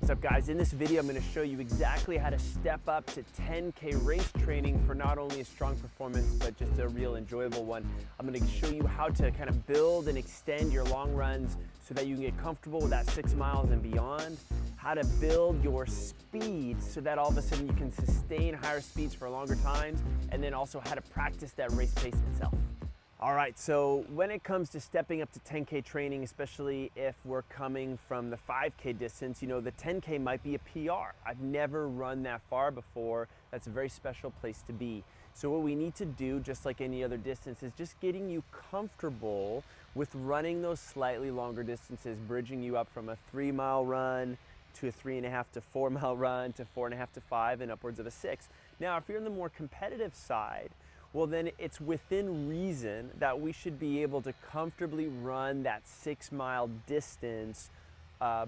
What's up, guys? In this video, I'm going to show you exactly how to step up to 10K race training for not only a strong performance, but just a real enjoyable one. I'm going to show you how to kind of build and extend your long runs so that you can get comfortable with that 6 miles and beyond, how to build your speed so that all of a sudden you can sustain higher speeds for longer times, and then also how to practice that race pace itself. All right, so when it comes to stepping up to 10K training, especially if we're coming from the 5K distance, you know, the 10K might be a PR. I've never run that far before. That's a very special place to be. So what we need to do, just like any other distance, is just getting you comfortable with running those slightly longer distances, bridging you up from a 3-mile run to a 3.5 to 4 mile run to 4.5 to 5 and upwards of a 6. Now, if you're in the more competitive side, well, then it's within reason that we should be able to comfortably run that 6-mile distance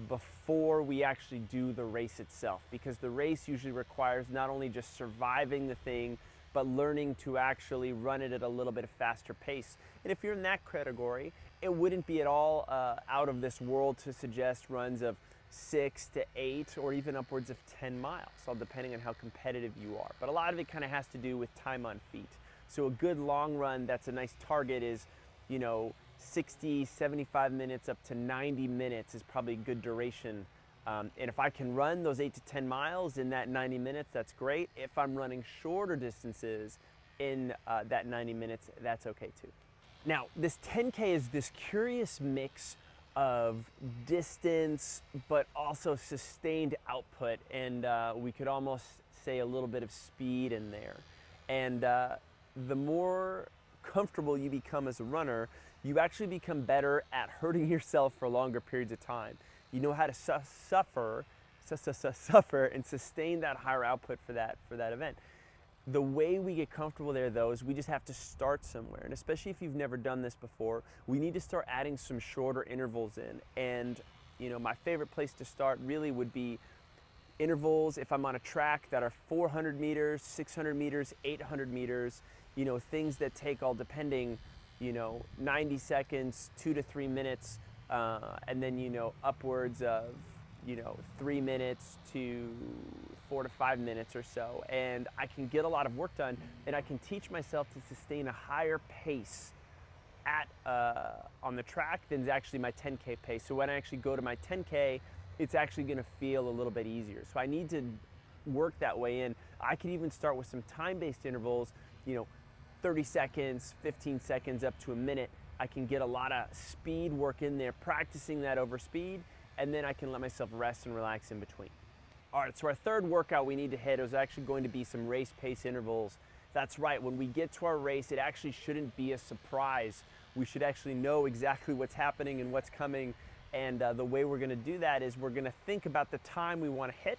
before we actually do the race itself, because the race usually requires not only just surviving the thing, but learning to actually run it at a little bit faster pace. And if you're in that category, it wouldn't be at all out of this world to suggest runs of 6 to 8 or even upwards of 10 miles, all depending on how competitive you are. But a lot of it kind of has to do with time on feet. So a good long run that's a nice target is, you know, 60, 75 minutes up to 90 minutes is probably a good duration. And if I can run those 8 to 10 miles in that 90 minutes, that's great. If I'm running shorter distances in that 90 minutes, that's okay too. Now, this 10K is this curious mix of distance, but also sustained output. And we could almost say a little bit of speed in there. And the more comfortable you become as a runner, you actually become better at hurting yourself for longer periods of time. You know how to suffer and sustain that higher output for that event. The way we get comfortable there, though, is we just have to start somewhere. And especially if you've never done this before, we need to start adding some shorter intervals in. And, you know, my favorite place to start really would be intervals if I'm on a track that are 400 meters, 600 meters, 800 meters, you know, things that take, all depending, you know, 90 seconds, 2 to 3 minutes, and then, you know, upwards of, you know, 3 minutes to 4 to 5 minutes or so. And I can get a lot of work done, and I can teach myself to sustain a higher pace at on the track than is actually my 10K pace. So when I actually go to my 10K, it's actually going to feel a little bit easier. So I need to work that way in. I could even start with some time-based intervals, you know, 30 seconds, 15 seconds up to a minute. I can get a lot of speed work in there, practicing that over speed, and then I can let myself rest and relax in between. All right, so our third workout we need to hit is actually going to be some race pace intervals. That's right, when we get to our race, it actually shouldn't be a surprise. We should actually know exactly what's happening and what's coming. And the way we're gonna do that is we're gonna think about the time we wanna hit.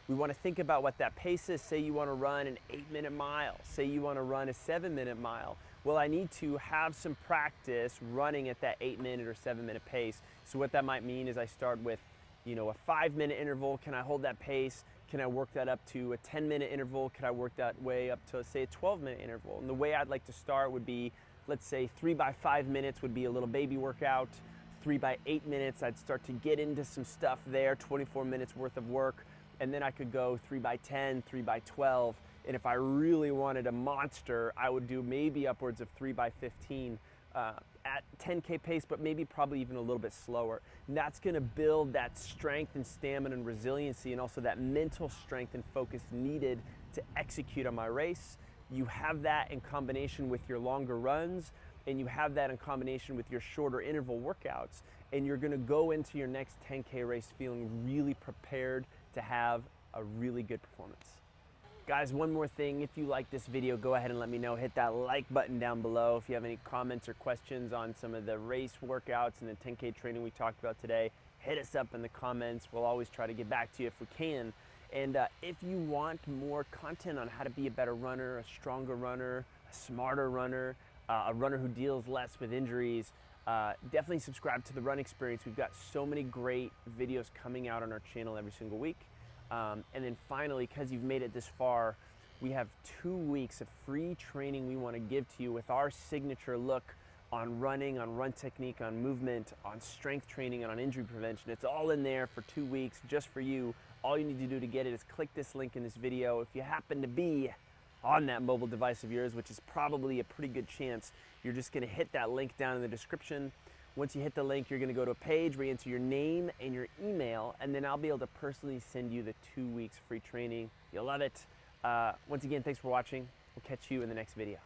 We wanna think about what that pace is. Say you wanna run an 8-minute mile. Say you wanna run a 7-minute mile. Well, I need to have some practice running at that 8-minute or 7-minute pace. So what that might mean is I start with, you know, a 5-minute interval. Can I hold that pace? Can I work that up to a 10-minute interval? Can I work that way up to, say, a 12-minute interval? And the way I'd like to start would be, let's say 3 by 5 minutes would be a little baby workout. 3 by 8 minutes, I'd start to get into some stuff there, 24 minutes worth of work, and then I could go 3 by 10, 3 by 12, and if I really wanted a monster, I would do maybe upwards of 3 by 15 at 10K pace, but maybe probably even a little bit slower. And that's gonna build that strength and stamina and resiliency, and also that mental strength and focus needed to execute on my race. You have that in combination with your longer runs, and you have that in combination with your shorter interval workouts, and you're gonna go into your next 10K race feeling really prepared to have a really good performance. Guys, one more thing, if you like this video, go ahead and let me know. Hit that like button down below. If you have any comments or questions on some of the race workouts and the 10K training we talked about today, hit us up in the comments. We'll always try to get back to you if we can. And if you want more content on how to be a better runner, a stronger runner, a smarter runner, a runner who deals less with injuries, definitely subscribe to The Run Experience. We've got so many great videos coming out on our channel every single week. And then finally, because you've made it this far, we have 2 weeks of free training we want to give to you with our signature look on running, on run technique, on movement, on strength training, and on injury prevention. It's all in there for 2 weeks just for you. All you need to do to get it is click this link in this video. If you happen to be on that mobile device of yours, which is probably a pretty good chance, you're just gonna hit that link down in the description. Once you hit the link, you're gonna go to a page where you enter your name and your email, and then I'll be able to personally send you the 2 weeks free training. You'll love it. Once again, thanks for watching. We'll catch you in the next video.